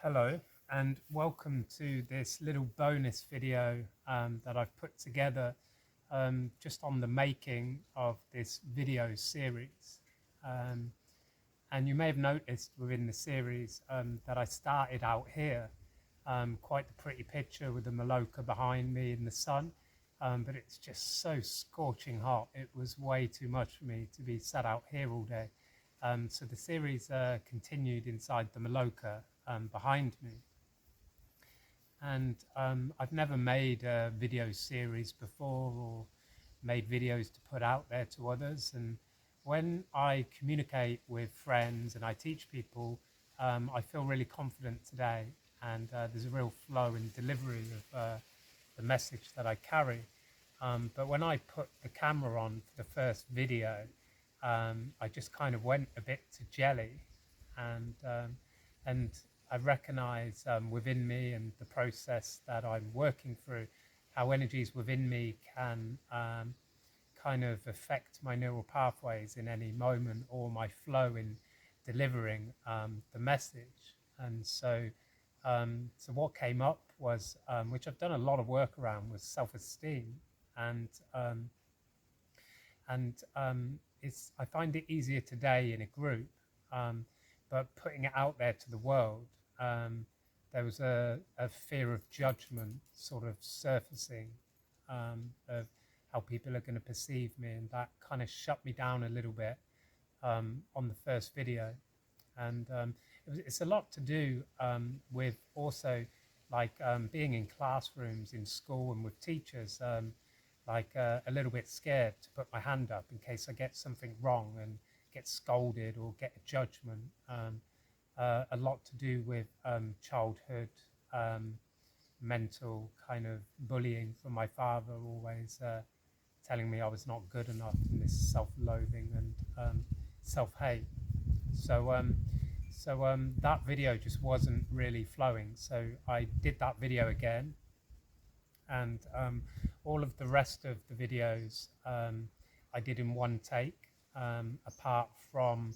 Hello and welcome to this little bonus video that I've put together just on the making of this video series. Um, and you may have noticed within the series that I started out here, quite the pretty picture with the Maloka behind me in the sun, but it's just so scorching hot. It was way too much for me to be sat out here all day. So the series continued inside the Maloka behind me. And I've never made a video series before or made videos to put out there to others. And when I communicate with friends and I teach people, I feel really confident today. And there's a real flow in delivery of the message that I carry. But when I put the camera on for the first video, I just kind of went a bit to jelly, and I recognize within me and the process that I'm working through, how energies within me can kind of affect my neural pathways in any moment, or my flow in delivering the message. And so what came up was, which I've done a lot of work around, was self-esteem. And I find it easier today in a group, but putting it out there to the world, there was a fear of judgment sort of surfacing, of how people are going to perceive me, and that kind of shut me down a little bit on the first video. And it's a lot to do with also like being in classrooms in school and with teachers, a little bit scared to put my hand up in case I get something wrong and get scolded or get a judgment. A lot to do with childhood mental kind of bullying from my father, always telling me I was not good enough, and this self-loathing and self-hate. So that video just wasn't really flowing. So I did that video again, and all of the rest of the videos I did in one take, apart from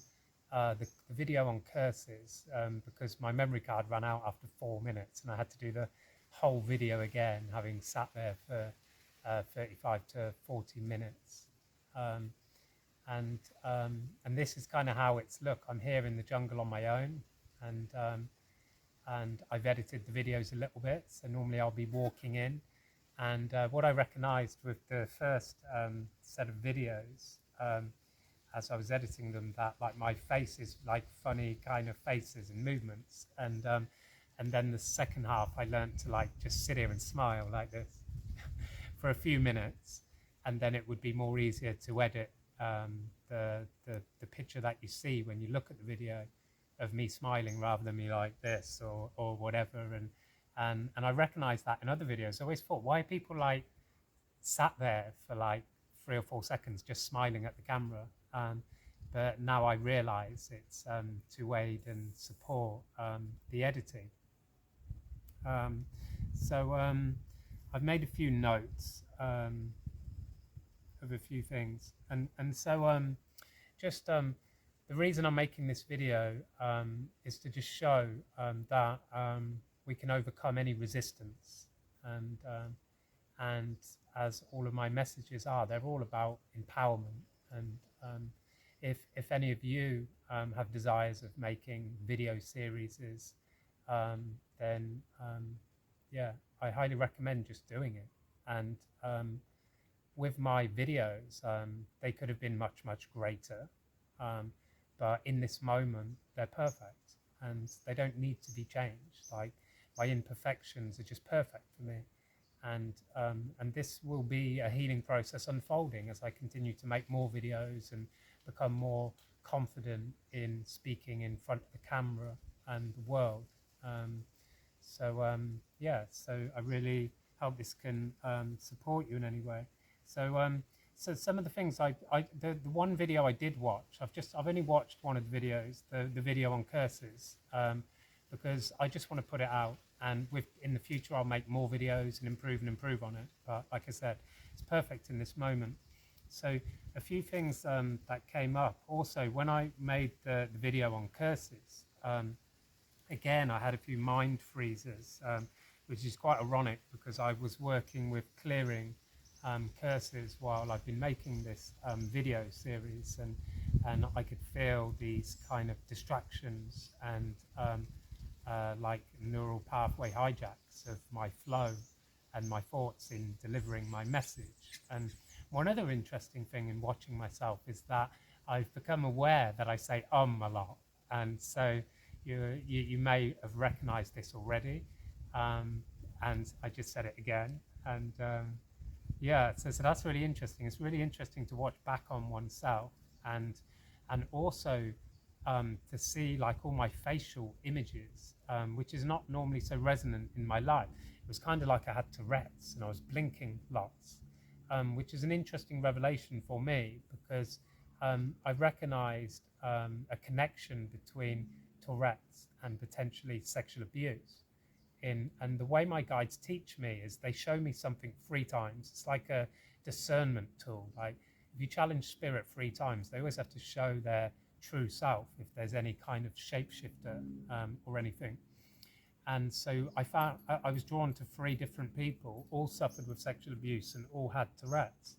the video on curses, because my memory card ran out after 4 minutes and I had to do the whole video again, having sat there for 35 to 40 minutes. And this is kind of how it's look. I'm here in the jungle on my own, and I've edited the videos a little bit. So normally I'll be walking in, and what I recognized with the first set of videos, as I was editing them, that like my face is like funny kind of faces and movements, and then the second half I learned to like just sit here and smile like this for a few minutes, and then it would be more easier to edit the picture that you see when you look at the video of me smiling rather than me like this or whatever. And I recognized that in other videos. I always thought, why are people like sat there for like 3 or 4 seconds just smiling at the camera? But now I realize it's to aid and support the editing. So I've made a few notes of a few things, and so just the reason I'm making this video is to just show that we can overcome any resistance, and as all of my messages are, they're all about empowerment. And if any of you have desires of making video series, then yeah, I highly recommend just doing it. And with my videos, they could have been much greater, but in this moment they're perfect and they don't need to be changed. Like, my imperfections are just perfect for me. And this will be a healing process unfolding as I continue to make more videos and become more confident in speaking in front of the camera and the world. Yeah, so I really hope this can support you in any way. So some of the things the one video I did watch, I've only watched one of the videos, the video on curses, because I just want to put it out. And in the future, I'll make more videos and improve on it. But like I said, it's perfect in this moment. So a few things that came up also when I made the video on curses, again, I had a few mind freezes, which is quite ironic because I was working with clearing curses while I've been making this video series, and I could feel these kind of distractions and like neural pathway hijacks of my flow and my thoughts in delivering my message. And one other interesting thing in watching myself is that I've become aware that I say a lot, and so you may have recognized this already, and I just said it again, and yeah, so that's really interesting. It's really interesting to watch back on oneself, and also to see like all my facial images, which is not normally so resonant in my life. It was kind of like I had Tourettes and I was blinking lots, which is an interesting revelation for me because I recognized a connection between Tourette's and potentially sexual abuse. And the way my guides teach me is they show me something 3 times. It's like a discernment tool. Like if you challenge spirit 3 times, they always have to show their true self if there's any kind of shapeshifter or anything. And so I was drawn to 3 different people, all suffered with sexual abuse and all had Tourette's.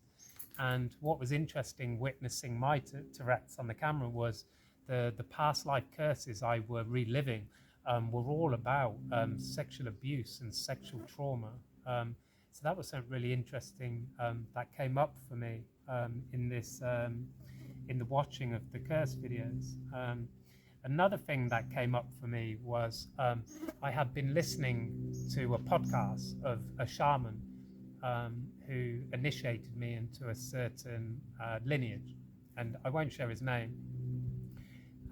And what was interesting witnessing my Tourette's on the camera was the past life curses I were reliving were all about sexual abuse and sexual trauma. So that was something really interesting that came up for me in this in the watching of the curse videos. Another thing that came up for me was I had been listening to a podcast of a shaman who initiated me into a certain lineage, and I won't share his name.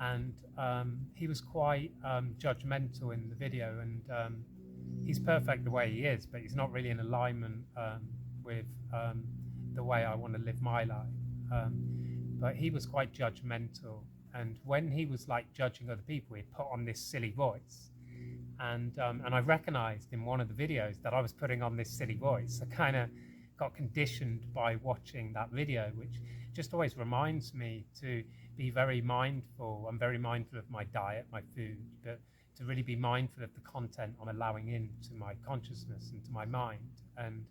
And he was quite judgmental in the video, and he's perfect the way he is, but he's not really in alignment with the way I want to live my life. But he was quite judgmental, and when he was like judging other people, he put on this silly voice, and I recognized in one of the videos that I was putting on this silly voice. I kind of got conditioned by watching that video, which just always reminds me to be very mindful. I'm very mindful of my diet, my food, but to really be mindful of the content I'm allowing into my consciousness and to my mind. And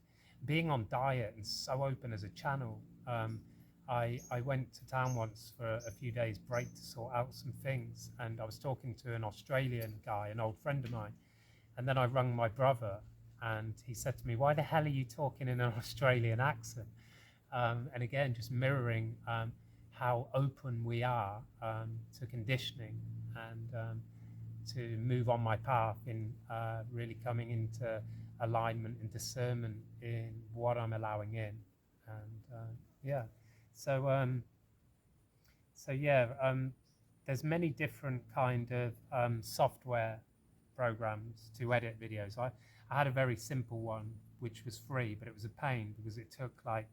being on diet and so open as a channel, I went to town once for a few days break to sort out some things, and I was talking to an Australian guy, an old friend of mine, and then I rung my brother and he said to me, "Why the hell are you talking in an Australian accent?" And again, just mirroring how open we are to conditioning and to move on my path in really coming into alignment and discernment in what I'm allowing in. And yeah, so there's many different kind of software programs to edit videos. I had a very simple one which was free, but it was a pain because it took like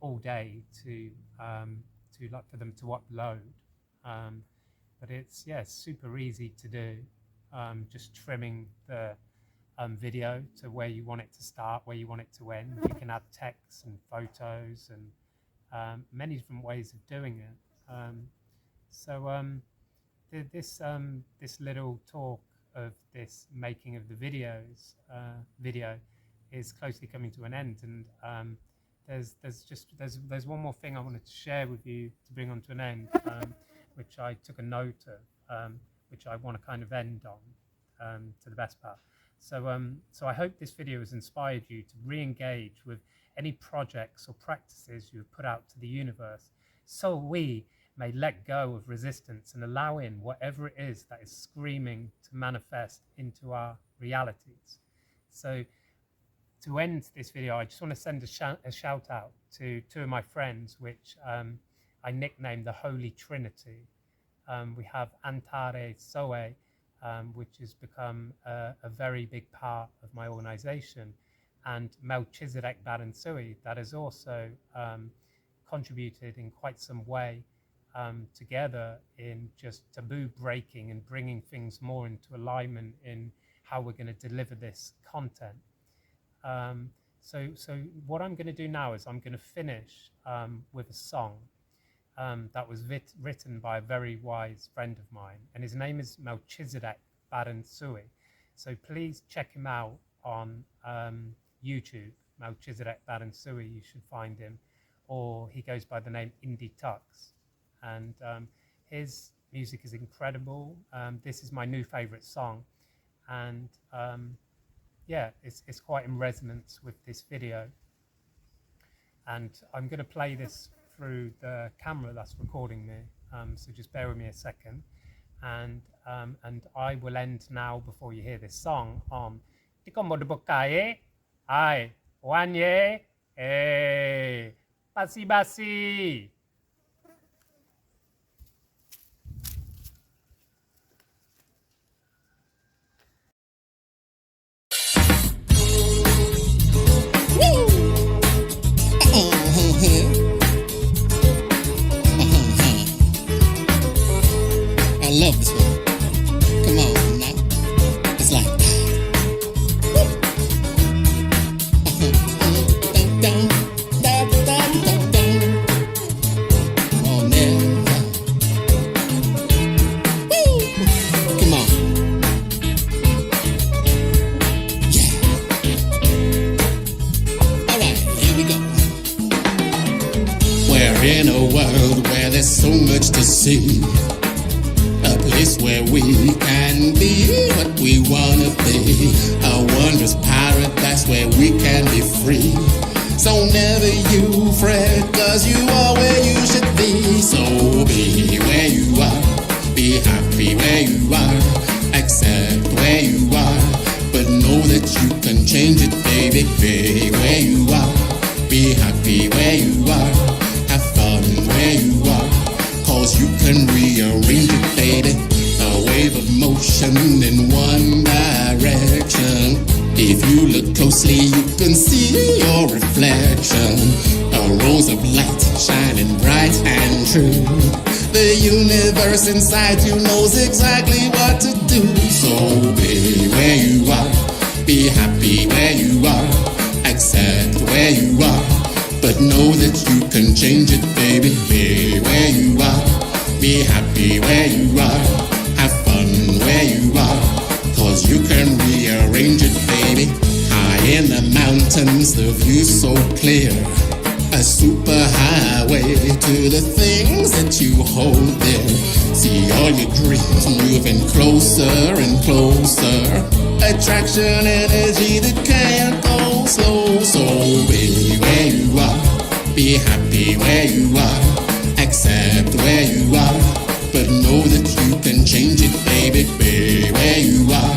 all day to like for them to upload. But it's super easy to do. Just trimming the video to where you want it to start, where you want it to end. You can add text and photos and many different ways of doing it. This little talk of this making of the video is closely coming to an end, and there's one more thing I wanted to share with you to bring on to an end, which I took a note of, which I want to kind of end on to the best part. So I hope this video has inspired you to re-engage with any projects or practices you have put out to the universe, so we may let go of resistance and allow in whatever it is that is screaming to manifest into our realities. So to end this video, I just want to send a shout out to 2 of my friends, which I nicknamed the Holy Trinity. We have Antare Soe, which has become a very big part of my organization, and Melchizedek Baransui, that has also contributed in quite some way together in just taboo breaking and bringing things more into alignment in how we're going to deliver this content. So what I'm going to do now is I'm going to finish with a song that was written by a very wise friend of mine, and his name is Melchizedek Badansui. So please check him out on YouTube, Melchizedek Badansui. You should find him, or he goes by the name Indie Tux, and his music is incredible. This is my new favorite song, and yeah, it's quite in resonance with this video. And I'm going to play this through the camera that's recording me, so just bear with me a second. And I will end now, before you hear this song, on Tikomodebokaye, ai, wanye, basi basi. I love this one. Come on now. It's like come on now. Come on. Yeah. Alright, here we go. We're in a world where there's so much to see. A place where we can be what we wanna be. A wondrous paradise where we can be free. So never you fret, cause you are where you should be. So be where you are, be happy where you are, accept where you are, but know that you can change it, baby. Be where you are, be happy where you are, have fun where you are, cause you can rearrange it, baby. A wave of motion in one direction. If you look closely, you can see your reflection. A rose of light shining bright and true. The universe inside you knows exactly what to do. So be where you are, be happy where you are, accept where you are, but know that you can change it, baby. Be where you are, be happy where you are, have fun where you are, cause you can rearrange it, baby. High in the mountains, the view's so clear. A super highway to the things that you hold dear. See all your dreams moving closer and closer. Attraction, energy that can't go slow. So be where you are, be happy where you are, accept where you are, but know that you can change it, baby. Be where you are,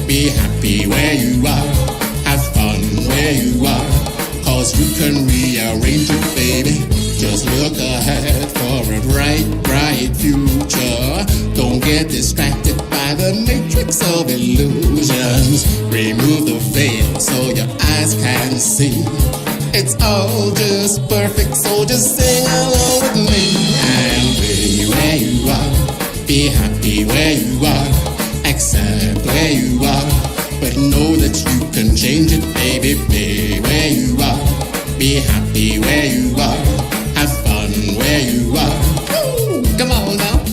be happy where you are, have fun where you are, cause you can rearrange it, baby. Just look ahead for a bright, bright future. Don't get distracted by the matrix of illusions. Remove the veil so your eyes can see. It's all just perfect, so just sing along with me. And be where you are, be happy where you are, accept where you are, but know that you can change it, baby. Be where you are, be happy where you are, have fun where you are. Woo! Come on now.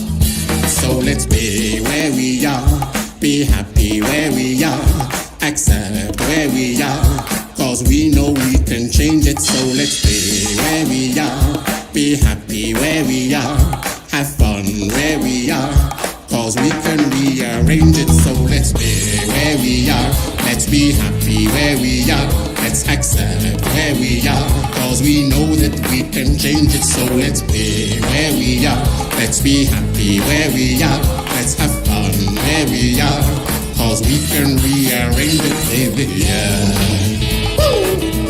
So let's be where we are, be happy where we are, accept where we are, cause we know we can change it. So let's be where we are, be happy where we are, have fun where we are, cause we can rearrange it. So let's be where we are, let's be happy where we are, let's accept where we are, cause we know that we can change it. So let's be where we are, let's be happy where we are, let's have fun where we are, cause we can rearrange it, baby, yeah. Woo!